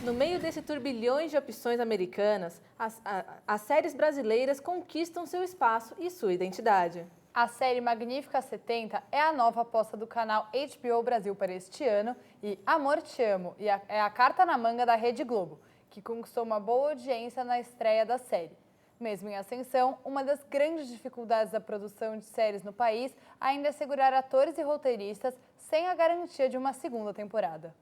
No meio desse turbilhões de opções americanas, as séries brasileiras conquistam seu espaço e sua identidade. A série Magnífica 70 é a nova aposta do canal HBO Brasil para este ano e Amor, Te Amo é a carta na manga da Rede Globo, que conquistou uma boa audiência na estreia da série. Mesmo em ascensão, uma das grandes dificuldades da produção de séries no país ainda é segurar atores e roteiristas sem a garantia de uma segunda temporada.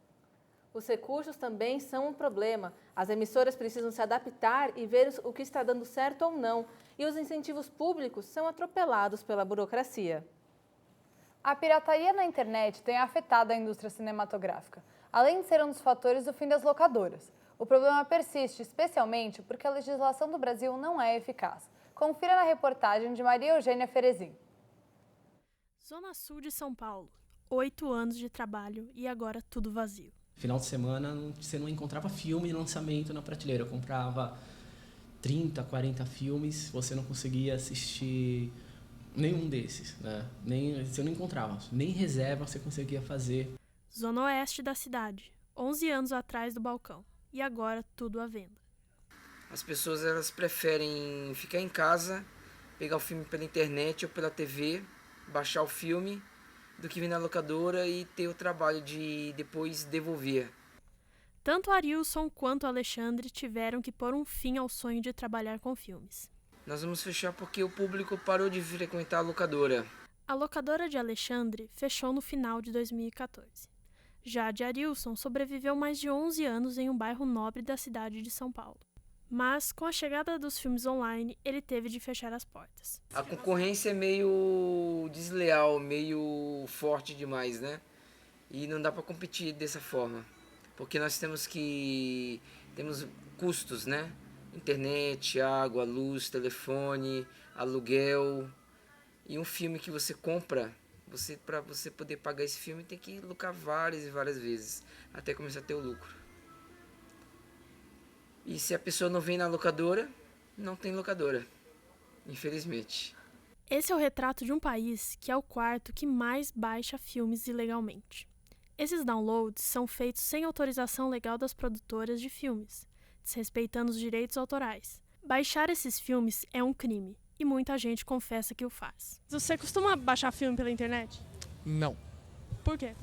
Os recursos também são um problema. As emissoras precisam se adaptar e ver o que está dando certo ou não, e os incentivos públicos são atropelados pela burocracia. A pirataria na internet tem afetado a indústria cinematográfica, além de ser um dos fatores do fim das locadoras. O problema persiste, especialmente porque a legislação do Brasil não é eficaz. Confira na reportagem de Maria Eugênia Ferezin. Zona Sul de São Paulo. 8 anos de trabalho e agora tudo vazio. Final de semana você não encontrava filme e lançamento na prateleira. Eu comprava 30, 40 filmes, você não conseguia assistir nenhum desses, né? Você não encontrava, nem reserva você conseguia fazer. Zona Oeste da cidade. 11 anos atrás do balcão. E agora tudo à venda. As pessoas elas preferem ficar em casa, pegar o filme pela internet ou pela TV, baixar o filme, do que vir na locadora e ter o trabalho de depois devolver. Tanto Arilson quanto Alexandre tiveram que pôr um fim ao sonho de trabalhar com filmes. Nós vamos fechar porque o público parou de frequentar a locadora. A locadora de Alexandre fechou no final de 2014. Já a de Arilson sobreviveu mais de 11 anos em um bairro nobre da cidade de São Paulo. Mas, com a chegada dos filmes online, ele teve de fechar as portas. A concorrência é meio desleal, meio forte demais, né? E não dá para competir dessa forma. Porque nós temos custos, né? Internet, água, luz, telefone, aluguel. E um filme que você compra, para você poder pagar esse filme, tem que lucrar várias e várias vezes, até começar a ter o lucro. E se a pessoa não vem na locadora, não tem locadora, infelizmente. Esse é o retrato de um país que é o quarto que mais baixa filmes ilegalmente. Esses downloads são feitos sem autorização legal das produtoras de filmes, desrespeitando os direitos autorais. Baixar esses filmes é um crime, e muita gente confessa que o faz. Você costuma baixar filme pela internet? Não. Por quê?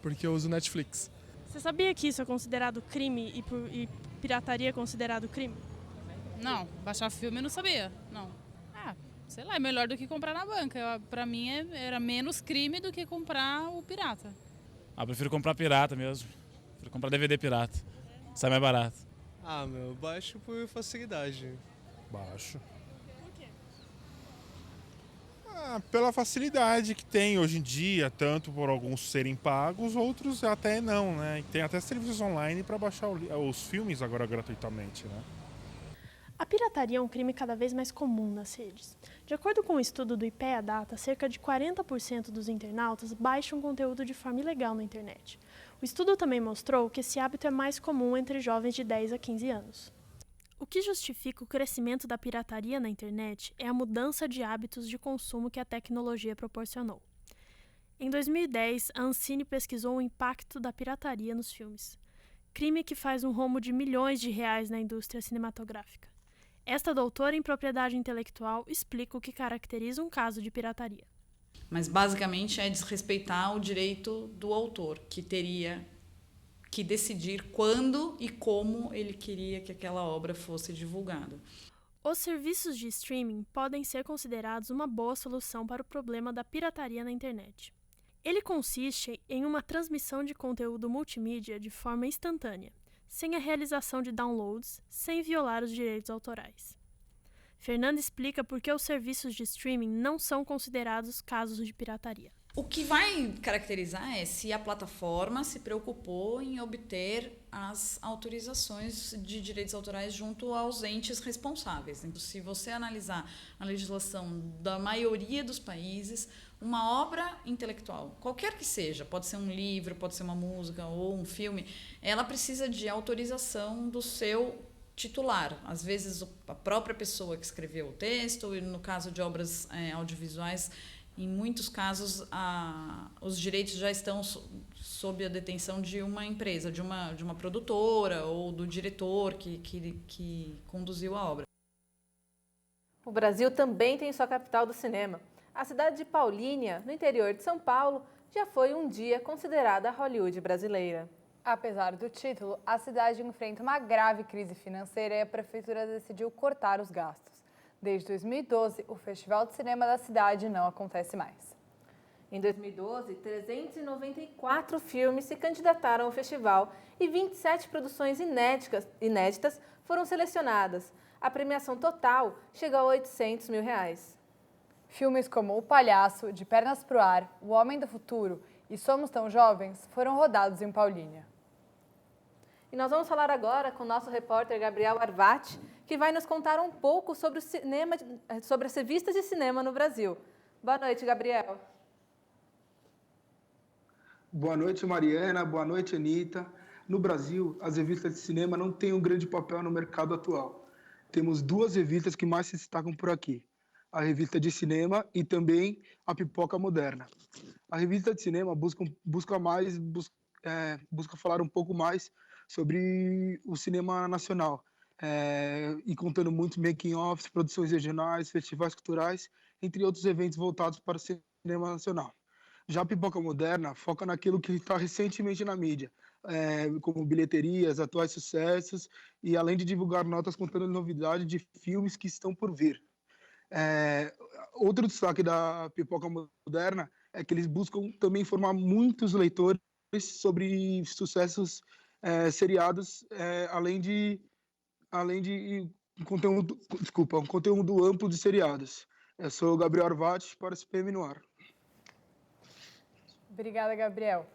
Porque eu uso Netflix. Você sabia que isso é considerado crime e pirataria é considerado crime? Não, baixar filme eu não sabia, não. Sei lá, é melhor do que comprar na banca. Pra mim era menos crime do que comprar o pirata. Eu prefiro comprar pirata mesmo. Prefiro comprar DVD pirata. Sai mais barato. Eu baixo por facilidade. Baixo. Pela facilidade que tem hoje em dia, tanto por alguns serem pagos, outros até não, né? E tem até serviços online para baixar os filmes agora gratuitamente, né? A pirataria é um crime cada vez mais comum nas redes. De acordo com um estudo do IPEA Data, cerca de 40% dos internautas baixam conteúdo de forma ilegal na internet. O estudo também mostrou que esse hábito é mais comum entre jovens de 10 a 15 anos. O que justifica o crescimento da pirataria na internet é a mudança de hábitos de consumo que a tecnologia proporcionou. Em 2010, a Ancine pesquisou o impacto da pirataria nos filmes, crime que faz um rombo de milhões de reais na indústria cinematográfica. Esta doutora em propriedade intelectual explica o que caracteriza um caso de pirataria. Mas basicamente é desrespeitar o direito do autor, que teria que decidir quando e como ele queria que aquela obra fosse divulgada. Os serviços de streaming podem ser considerados uma boa solução para o problema da pirataria na internet. Ele consiste em uma transmissão de conteúdo multimídia de forma instantânea, sem a realização de downloads, sem violar os direitos autorais. Fernanda explica por que os serviços de streaming não são considerados casos de pirataria. O que vai caracterizar é se a plataforma se preocupou em obter as autorizações de direitos autorais junto aos entes responsáveis. Então, se você analisar a legislação da maioria dos países, uma obra intelectual, qualquer que seja, pode ser um livro, pode ser uma música ou um filme, ela precisa de autorização do seu titular. Às vezes, a própria pessoa que escreveu o texto, e no caso de obras audiovisuais, em muitos casos, os direitos já estão sob a detenção de uma empresa, de uma produtora ou do diretor que conduziu a obra. O Brasil também tem sua capital do cinema. A cidade de Paulínia, no interior de São Paulo, já foi um dia considerada a Hollywood brasileira. Apesar do título, a cidade enfrenta uma grave crise financeira e a prefeitura decidiu cortar os gastos. Desde 2012, o Festival de Cinema da cidade não acontece mais. Em 2012, 394 filmes se candidataram ao festival e 27 produções inéditas foram selecionadas. A premiação total chega a R$800 mil. Filmes como O Palhaço, De Pernas pro Ar, O Homem do Futuro e Somos Tão Jovens foram rodados em Paulínia. E nós vamos falar agora com o nosso repórter Gabriel Arvati, que vai nos contar um pouco sobre sobre as revistas de cinema no Brasil. Boa noite, Gabriel. Boa noite, Mariana. Boa noite, Anitta. No Brasil, as revistas de cinema não têm um grande papel no mercado atual. Temos duas revistas que mais se destacam por aqui. A revista de cinema e também a Pipoca Moderna. A revista de cinema busca falar um pouco mais sobre o cinema nacional, e contando muitos making-offs, produções regionais, festivais culturais, entre outros eventos voltados para o cinema nacional. Já a Pipoca Moderna foca naquilo que está recentemente na mídia, como bilheterias, atuais sucessos, e além de divulgar notas contando novidades de filmes que estão por vir. Outro destaque da Pipoca Moderna é que eles buscam também informar muitos leitores sobre sucessos seriados, além de um conteúdo amplo de seriados. Eu sou o Gabriel Arvati para o CPM no Ar. Obrigada, Gabriel.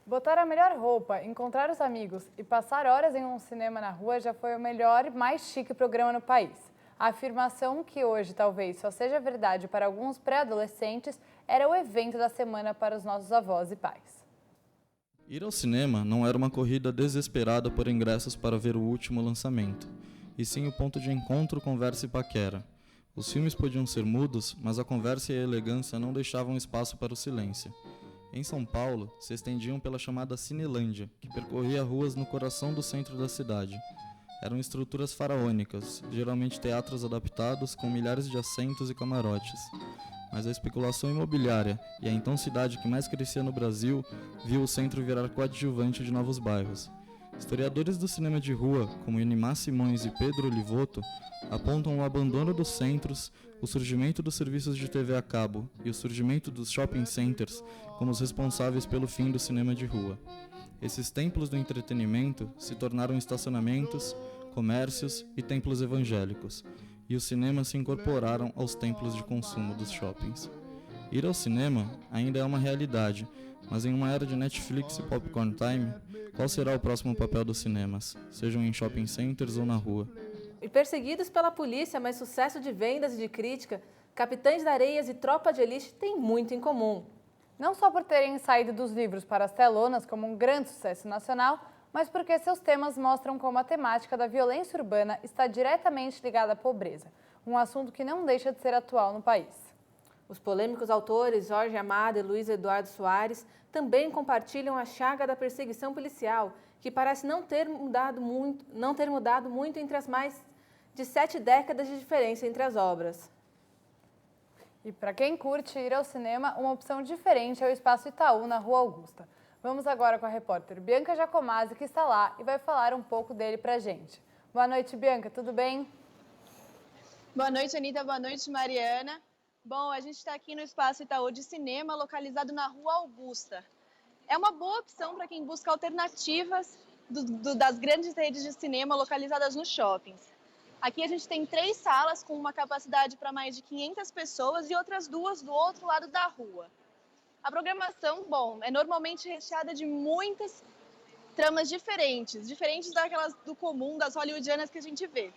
Botar a melhor roupa, encontrar os amigos e passar horas em um cinema na rua já foi o melhor e mais chique programa no país. A afirmação que hoje talvez só seja verdade para alguns pré-adolescentes era o evento da semana para os nossos avós e pais. Ir ao cinema não era uma corrida desesperada por ingressos para ver o último lançamento, e sim o ponto de encontro, conversa e paquera. Os filmes podiam ser mudos, mas a conversa e a elegância não deixavam espaço para o silêncio. Em São Paulo, se estendiam pela chamada Cinelândia, que percorria ruas no coração do centro da cidade. Eram estruturas faraônicas, geralmente teatros adaptados com milhares de assentos e camarotes. Mas a especulação imobiliária e a então cidade que mais crescia no Brasil viu o centro virar coadjuvante de novos bairros. Historiadores do cinema de rua, como Inimar Simões e Pedro Olivoto, apontam o abandono dos centros, o surgimento dos serviços de TV a cabo e o surgimento dos shopping centers como os responsáveis pelo fim do cinema de rua. Esses templos do entretenimento se tornaram estacionamentos, comércios e templos evangélicos, e os cinemas se incorporaram aos templos de consumo dos shoppings. Ir ao cinema ainda é uma realidade, mas em uma era de Netflix e Popcorn Time, qual será o próximo papel dos cinemas, sejam em shopping centers ou na rua? E perseguidos pela polícia, mas sucesso de vendas e de crítica, Capitães da Areias e Tropa de Elite têm muito em comum. Não só por terem saído dos livros para as telonas como um grande sucesso nacional, mas porque seus temas mostram como a temática da violência urbana está diretamente ligada à pobreza, um assunto que não deixa de ser atual no país. Os polêmicos autores Jorge Amado e Luiz Eduardo Soares também compartilham a chaga da perseguição policial, que parece não ter mudado muito entre as mais de 7 décadas de diferença entre as obras. E para quem curte ir ao cinema, uma opção diferente é o Espaço Itaú, na Rua Augusta. Vamos agora com a repórter Bianca Giacomazzi, que está lá e vai falar um pouco dele para a gente. Boa noite, Bianca, tudo bem? Boa noite, Anitta. Boa noite, Mariana. Bom, a gente está aqui no Espaço Itaú de Cinema, localizado na Rua Augusta. É uma boa opção para quem busca alternativas das grandes redes de cinema localizadas nos shoppings. Aqui a gente tem 3 salas com uma capacidade para mais de 500 pessoas e outras 2 do outro lado da rua. A programação, é normalmente recheada de muitas tramas diferentes daquelas do comum, das hollywoodianas que a gente vê.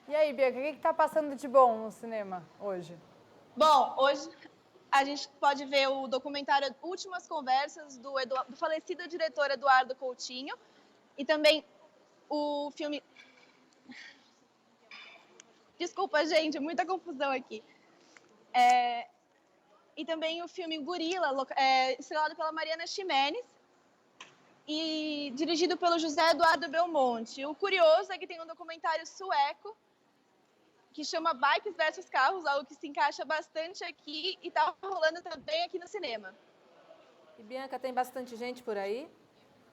E aí, Bianca, o que está passando de bom no cinema hoje? Bom, hoje a gente pode ver o documentário Últimas Conversas do falecido diretor Eduardo Coutinho e também o filme... Desculpa, gente, muita confusão aqui. e também o filme Gorila, estrelado pela Mariana Ximenes e dirigido pelo José Eduardo Belmonte. O curioso é que tem um documentário sueco que chama Bikes versus Carros, algo que se encaixa bastante aqui e está rolando também aqui no cinema. E Bianca, tem bastante gente por aí?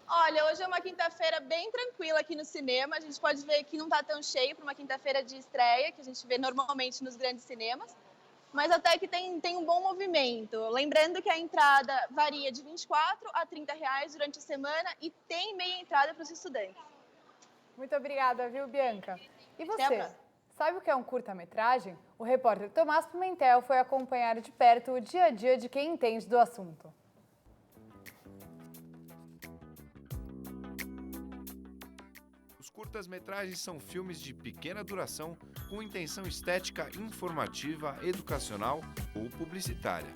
Olha, hoje é uma quinta-feira bem tranquila aqui no cinema. A gente pode ver que não está tão cheio para uma quinta-feira de estreia, que a gente vê normalmente nos grandes cinemas. Mas até que tem um bom movimento. Lembrando que a entrada varia de R$24 a R$30 durante a semana e tem meia entrada para os estudantes. Muito obrigada, viu, Bianca? E Até a você, próxima. sabe o que é um curta-metragem? O repórter Tomás Pimentel foi acompanhar de perto o dia a dia de quem entende do assunto. Os curtas-metragens são filmes de pequena duração com intenção estética informativa, educacional ou publicitária.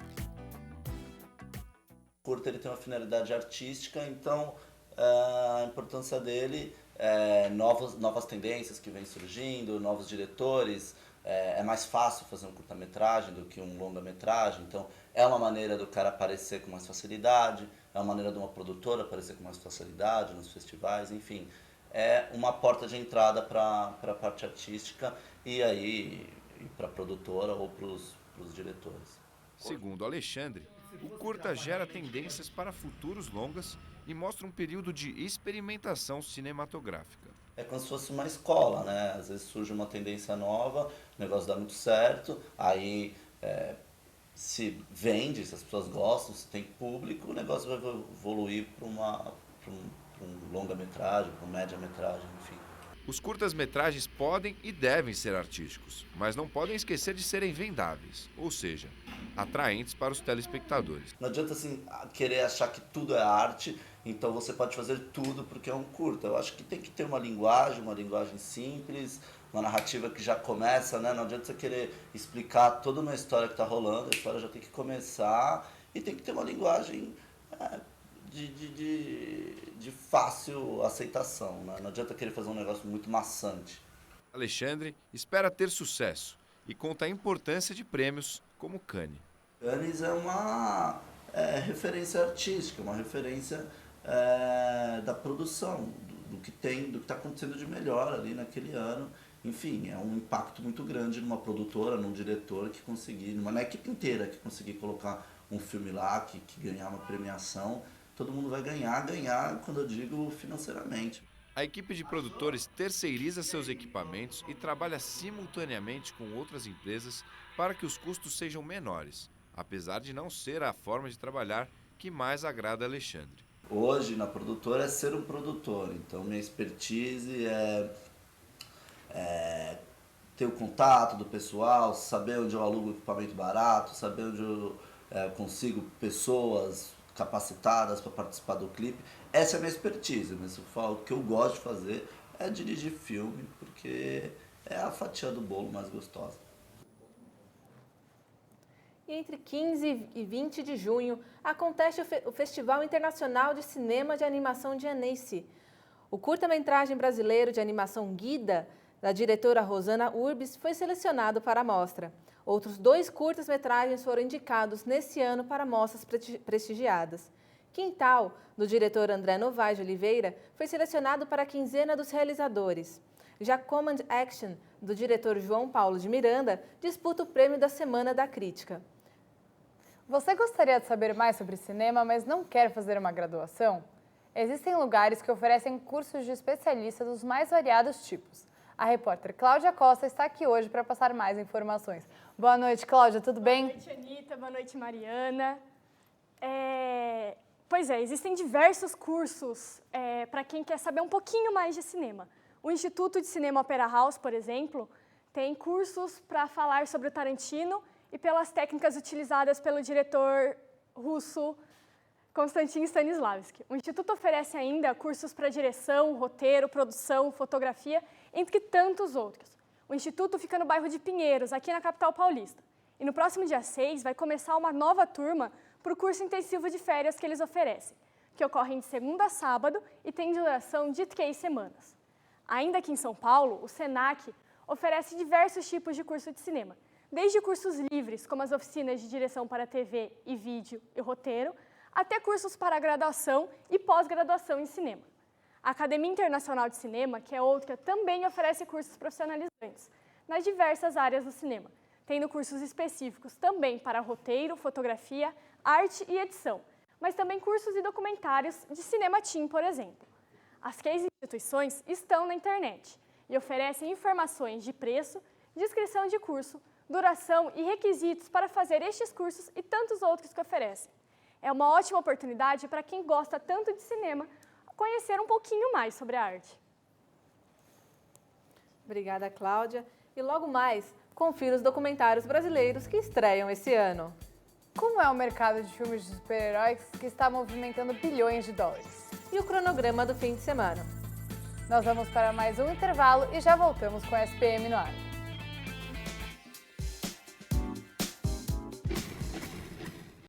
O curta ele tem uma finalidade artística, então a importância dele é novas tendências que vêm surgindo, novos diretores. É mais fácil fazer um curta-metragem do que um longa-metragem, então é uma maneira do cara aparecer com mais facilidade, é uma maneira de uma produtora aparecer com mais facilidade nos festivais, enfim. É uma porta de entrada para a parte artística e aí para a produtora ou para os diretores. Segundo Alexandre, o curta gera tendências para futuros longas e mostra um período de experimentação cinematográfica. É como se fosse uma escola, né? Às vezes surge uma tendência nova, o negócio dá muito certo, aí se vende, se as pessoas gostam, se tem público, o negócio vai evoluir para um longa-metragem, para um média-metragem, enfim. Os curtas-metragens podem e devem ser artísticos, mas não podem esquecer de serem vendáveis, ou seja, atraentes para os telespectadores. Não adianta assim, querer achar que tudo é arte, então você pode fazer tudo porque é um curta. Eu acho que tem que ter uma linguagem simples, uma narrativa que já começa, né? Não adianta você querer explicar toda uma história que está rolando, a história já tem que começar e tem que ter uma linguagem de fácil aceitação, né? Não adianta querer fazer um negócio muito maçante. Alexandre espera ter sucesso e conta a importância de prêmios como Cannes. Cannes é uma referência artística, uma referência da produção, do que está acontecendo de melhor ali naquele ano. Enfim, é um impacto muito grande numa produtora, num diretor que conseguir, na equipe inteira que conseguir colocar um filme lá, que ganhar uma premiação. Todo mundo vai ganhar quando eu digo financeiramente. A equipe de produtores terceiriza seus equipamentos e trabalha simultaneamente com outras empresas para que os custos sejam menores, apesar de não ser a forma de trabalhar que mais agrada a Alexandre. Hoje, na produtora, é ser um produtor, então minha expertise é ter o contato do pessoal, saber onde eu alugo equipamento barato, saber onde eu consigo pessoas capacitadas para participar do clipe. Essa é a minha expertise, mas eu falo, o que eu gosto de fazer é dirigir filme, porque é a fatia do bolo mais gostosa. E entre 15 e 20 de junho acontece o Festival Internacional de Cinema de Animação de Annecy. O curta-metragem brasileiro de animação Guida, da diretora Rosana Urbis, foi selecionado para a mostra. Outros 2 curtas-metragens foram indicados nesse ano para mostras prestigiadas. Quintal, do diretor André Novaes de Oliveira, foi selecionado para a quinzena dos realizadores. Já Command Action, do diretor João Paulo de Miranda, disputa o prêmio da Semana da Crítica. Você gostaria de saber mais sobre cinema, mas não quer fazer uma graduação? Existem lugares que oferecem cursos de especialistas dos mais variados tipos. A repórter Cláudia Costa está aqui hoje para passar mais informações. Boa noite, Cláudia, tudo bem? Boa noite, Anitta. Boa noite, Mariana. Pois é, existem diversos cursos para quem quer saber um pouquinho mais de cinema. O Instituto de Cinema Opera House, por exemplo, tem cursos para falar sobre o Tarantino e pelas técnicas utilizadas pelo diretor russo Konstantin Stanislavski. O Instituto oferece ainda cursos para direção, roteiro, produção, fotografia, entre tantos outros. O Instituto fica no bairro de Pinheiros, aqui na capital paulista. E no próximo dia 6 vai começar uma nova turma para o curso intensivo de férias que eles oferecem, que ocorrem de segunda a sábado e tem duração de 3 semanas. Ainda aqui em São Paulo, o SENAC oferece diversos tipos de curso de cinema, desde cursos livres, como as oficinas de direção para TV e vídeo e roteiro, até cursos para graduação e pós-graduação em cinema. A Academia Internacional de Cinema, que é outra, também oferece cursos profissionalizantes nas diversas áreas do cinema, tendo cursos específicos também para roteiro, fotografia, arte e edição, mas também cursos e documentários de cinema teen, por exemplo. As 15 instituições estão na internet e oferecem informações de preço, descrição de curso, duração e requisitos para fazer estes cursos e tantos outros que oferecem. É uma ótima oportunidade para quem gosta tanto de cinema conhecer um pouquinho mais sobre a arte. Obrigada, Cláudia. E logo mais, confira os documentários brasileiros que estreiam esse ano. Como é o mercado de filmes de super-heróis que está movimentando bilhões de dólares? E o cronograma do fim de semana. Nós vamos para mais um intervalo e já voltamos com a SPM no ar.